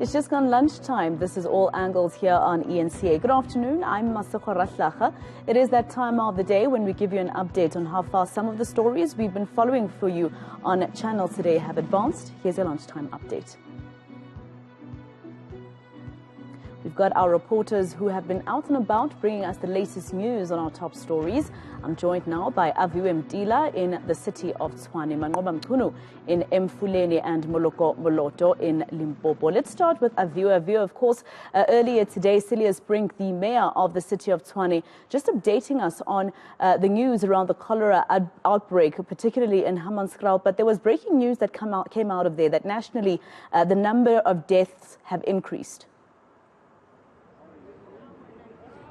It's just gone lunchtime. This is All Angles here on eNCA. Good afternoon. I'm Masakho. It is that time of the day when we give you an update on how far some of the stories we've been following for you on Channel Today have advanced. Here's your lunchtime update. We've got our reporters who have been out and about bringing us the latest news on our top stories. I'm joined now by Aviwe Mtila in the city of Tshwane, Manqoba Mchunu in Mfuleni, and Moloko Moloto in Limpopo. Let's start with Aviwe. Aviwe, of course, earlier today, Silius Brink, the mayor of the city of Tshwane, just updating us on the news around the cholera outbreak, particularly in Hammanskraal. But there was breaking news that came out of there that nationally the number of deaths have increased.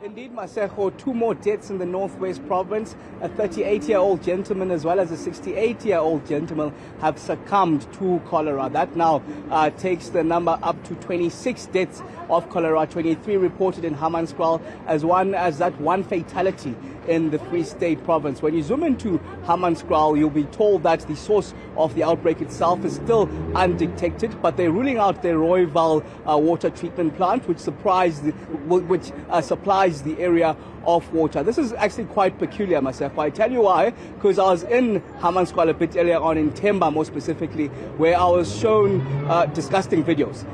Indeed, Maseko, 2 more deaths in the Northwest Province. A 38-year-old gentleman as well as a 68-year-old gentleman have succumbed to cholera. That now takes the number up to 26 deaths of cholera, 23 reported in Hammanskraal, as that one fatality in the Free State Province. When you zoom into Hammanskraal, you'll be told that the source of the outbreak itself is still undetected, but they're ruling out the Rooiwal water treatment plant, which supplies the area of water. This is actually quite peculiar, myself. I tell you why, because I was in Hammanskraal a bit earlier on, in Themba more specifically, where I was shown disgusting videos.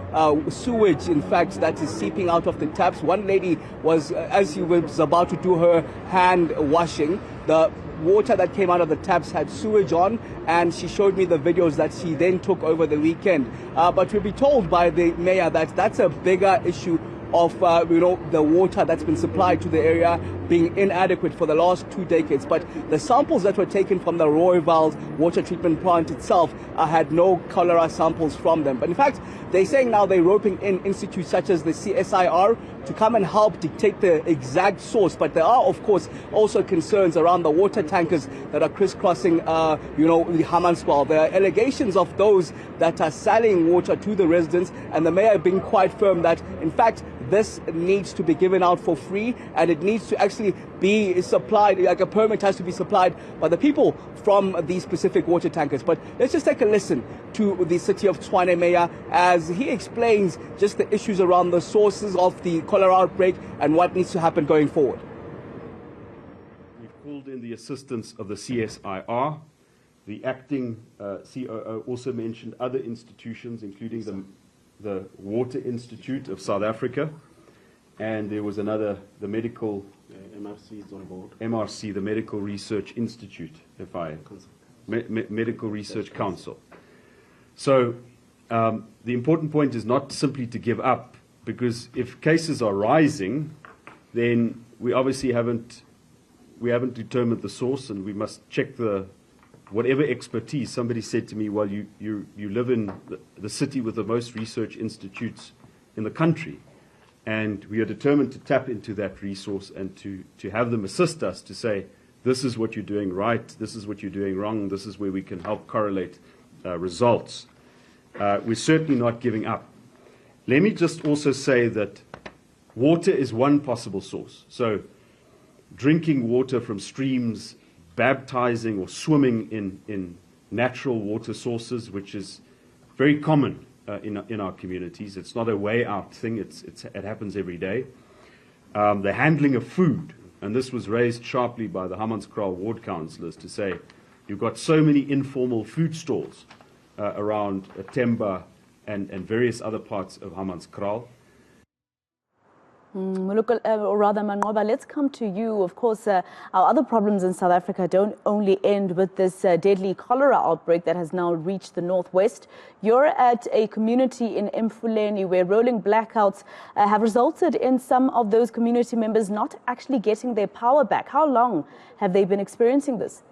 Sewage, in fact, that is seeping out of the taps. One lady was, as she was about to do her hand washing, the water that came out of the taps had sewage on, and she showed me the videos that she then took over the weekend. But we'll be told by the mayor that that's a bigger issue of the water that's been supplied to the area being inadequate for the last 2 decades. But the samples that were taken from the Rooiwal water treatment plant itself had no cholera samples from them. But in fact, they're saying now they're roping in institutes such as the CSIR to come and help dictate the exact source. But there are, of course, also concerns around the water tankers that are crisscrossing, the Hammanskraal. There are allegations of those that are selling water to the residents, and the mayor being quite firm that, in fact, this needs to be given out for free, and it needs to actually be supplied, like a permit has to be supplied by the people from these specific water tankers. But let's just take a listen to the city of Tshwane mayor as he explains just the issues around the sources of the cholera outbreak and what needs to happen going forward. We've called in the assistance of the CSIR. The acting COO also mentioned other institutions, including the Water Institute of South Africa, and there was another, the medical MRC is on board. MRC, the Medical Research Institute, Medical Research Council. So the important point is not simply to give up, because if cases are rising, then we obviously haven't determined the source, and we must check whatever expertise. Somebody said to me, well, you live in the city with the most research institutes in the country, and we are determined to tap into that resource and to have them assist us to say, this is what you're doing right, this is what you're doing wrong, this is where we can help correlate results. We're certainly not giving up. Let me just also say that water is one possible source. So drinking water from streams, baptizing or swimming in natural water sources, which is very common in our communities. It's not a way out thing. It happens every day. The handling of food, and this was raised sharply by the Hammanskraal ward councillors to say, you've got so many informal food stalls around Themba and various other parts of Hammanskraal. Moloko, or rather Manqoba, let's come to you. Of course, our other problems in South Africa don't only end with this deadly cholera outbreak that has now reached the northwest. You're at a community in Mfuleni where rolling blackouts have resulted in some of those community members not actually getting their power back. How long have they been experiencing this?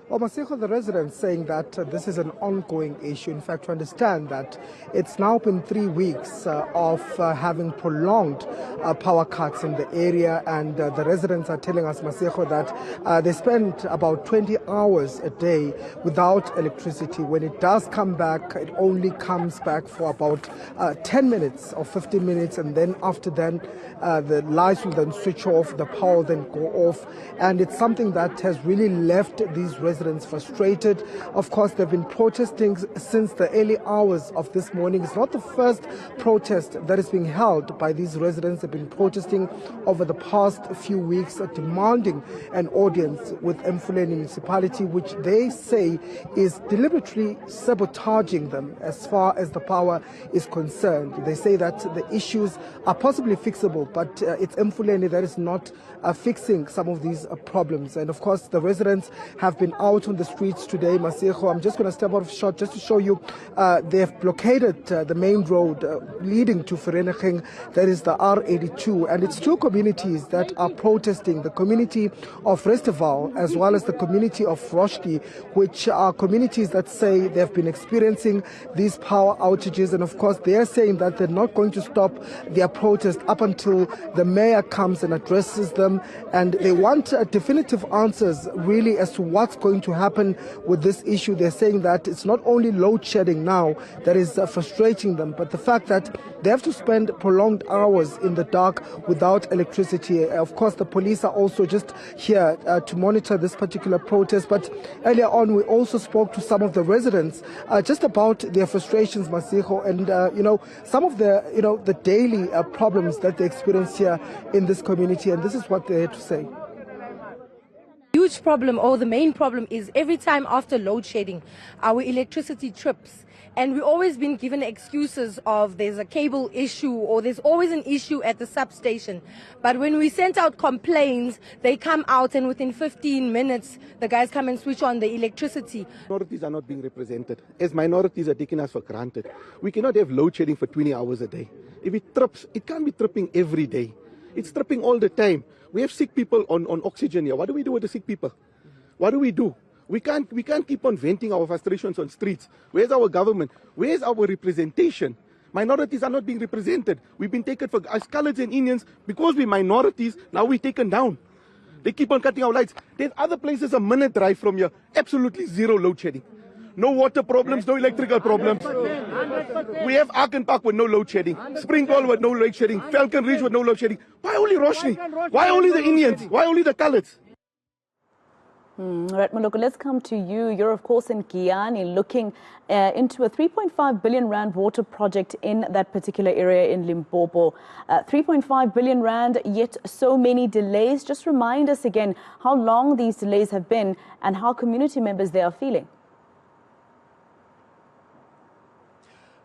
Well, Maseko, the residents saying that this is an ongoing issue. In fact, to understand that it's now been 3 weeks of having prolonged power cuts in the area, and the residents are telling us, Maseko, that they spend about 20 hours a day without electricity. When it does come back, it only comes back for about 10 minutes or 15 minutes, and then after then, the lights will then switch off, the power will then go off, and it's something that has really left these residents residents frustrated. Of course, they've been protesting since the early hours of this morning. It's not the first protest that is being held by these residents. They've been protesting over the past few weeks, demanding an audience with Mfuleni municipality, which they say is deliberately sabotaging them as far as the power is concerned. They say that the issues are possibly fixable, but it's Mfuleni that is not fixing some of these problems. And of course, the residents have been out on the streets today. Masego, I'm just going to step out of shot just to show you they have blockaded the main road leading to Vereeniging, that is the R82. And it's two communities that are protesting, the community of Resteval as well as the community of Roshki, which are communities that say they've been experiencing these power outages. And of course, they're saying that they're not going to stop their protest up until the mayor comes and addresses them. And they want definitive answers really as to what's going to happen with this issue. They're saying that it's not only load shedding now that is frustrating them, but the fact that they have to spend prolonged hours in the dark without electricity. Of course, the police are also just here to monitor this particular protest. But earlier on, we also spoke to some of the residents just about their frustrations, Masego, and some of the daily problems that they experience here in this community. And this is what they had to say. Huge problem, or the main problem, is every time after load shedding, our electricity trips. And we've always been given excuses of there's a cable issue or there's always an issue at the substation. But when we sent out complaints, they come out and within 15 minutes, the guys come and switch on the electricity. Minorities are not being represented. As minorities are taking us for granted. We cannot have load shedding for 20 hours a day. If it trips, it can't be tripping every day. It's tripping all the time. We have sick people on oxygen here. What do we do with the sick people? What do we do? We can't keep on venting our frustrations on streets. Where's our government? Where's our representation? Minorities are not being represented. We've been taken for, as colours and Indians, because we're minorities, now we're taken down. They keep on cutting our lights. There's other places a minute drive from here, absolutely zero load shedding. No water problems, no electrical problems. 100%. We have Arken Park with no load shedding, Springwall with no load shedding, Falcon Ridge with no load shedding. Why only Roshni? Why only the Indians? Why only the colours? All right, Moloko, let's come to you. You're, of course, in Giyani looking into a 3.5 billion rand water project in that particular area in Limpopo. 3.5 billion rand, yet so many delays. Just remind us again how long these delays have been and how community members there are feeling.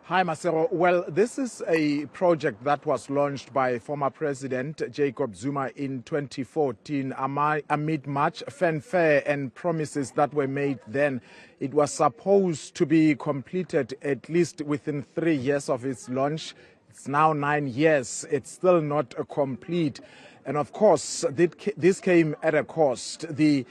Hi, Masero. Well, this is a project that was launched by former President Jacob Zuma in 2014 amid much fanfare and promises that were made then. It was supposed to be completed at least within 3 years of its launch. It's now 9 years. It's still not complete. And of course, this came at a cost. The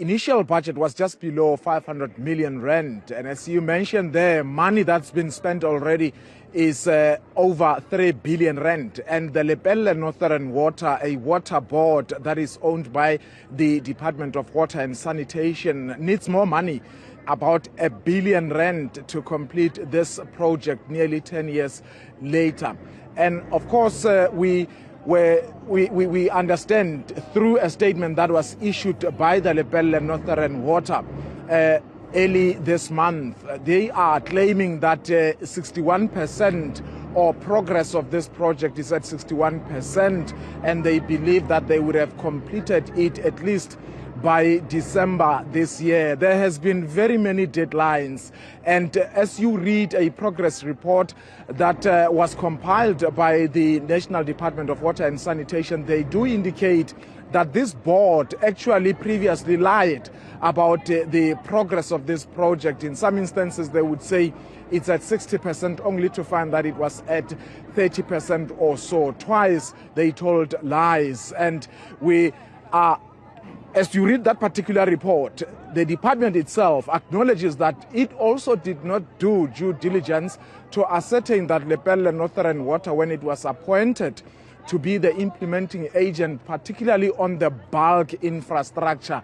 initial budget was just below 500 million rand. And as you mentioned there, money that's been spent already is over 3 billion rand. And the Lepelle Northern Water, a water board that is owned by the Department of Water and Sanitation, needs more money, about 1 billion rand, to complete this project nearly 10 years later. And of course, we understand through a statement that was issued by the Lepelle Northern Water early this month, they are claiming that 61% or progress of this project is at 61%, and they believe that they would have completed it at least by December this year. There has been very many deadlines, and as you read a progress report that was compiled by the National Department of Water and Sanitation, they do indicate that this board actually previously lied about the progress of this project. In some instances, they would say it's at 60%, only to find that it was at 30% or so. Twice they told lies, and we are, as you read that particular report, the department itself acknowledges that it also did not do due diligence to ascertain that Lepelle Northern Water, when it was appointed to be the implementing agent, particularly on the bulk infrastructure,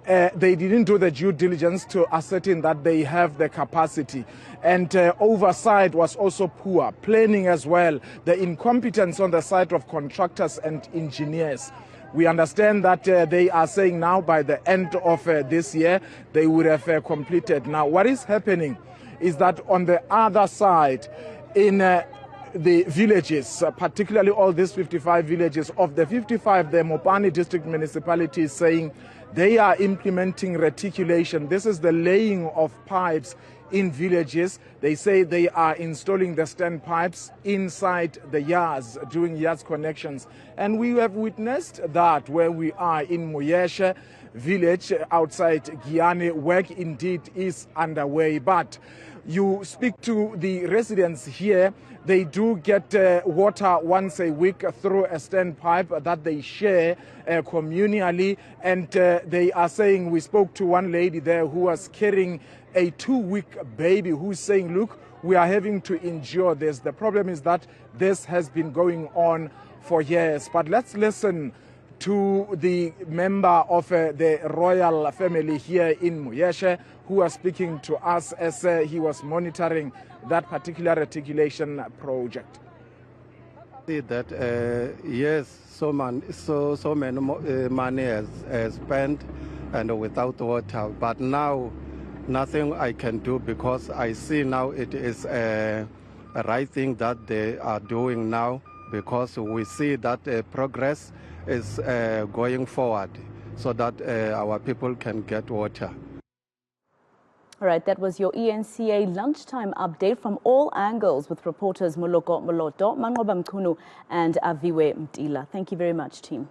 they didn't do the due diligence to ascertain that they have the capacity. And oversight was also poor, planning as well, the incompetence on the side of contractors and engineers. We understand that they are saying now by the end of this year, they would have completed. Now, what is happening is that on the other side, in the villages, particularly all these 55 villages, of the 55, the Mopani district municipality is saying they are implementing reticulation. This is the laying of pipes in villages. They say they are installing the standpipes inside the yards, doing yards connections. And we have witnessed that where we are in Moyeshe village outside Giane. Work indeed is underway. But you speak to the residents here, they do get water once a week through a standpipe that they share communally. And they are saying, we spoke to one lady there who was carrying a 2-week baby who's saying, look, we are having to endure this. The problem is that this has been going on for years. But let's listen to the member of the royal family here in Moyeshe, who was speaking to us as he was monitoring that particular reticulation project. See that yes, so many money has spent and without water, but now nothing I can do, because I see now it is a right thing that they are doing now, because we see that progress is going forward so that our people can get water. All right, that was your eNCA lunchtime update from all angles with reporters Moloko, Moloto, Manqoba, Mchunu and Aviwe Mtila. Thank you very much, team.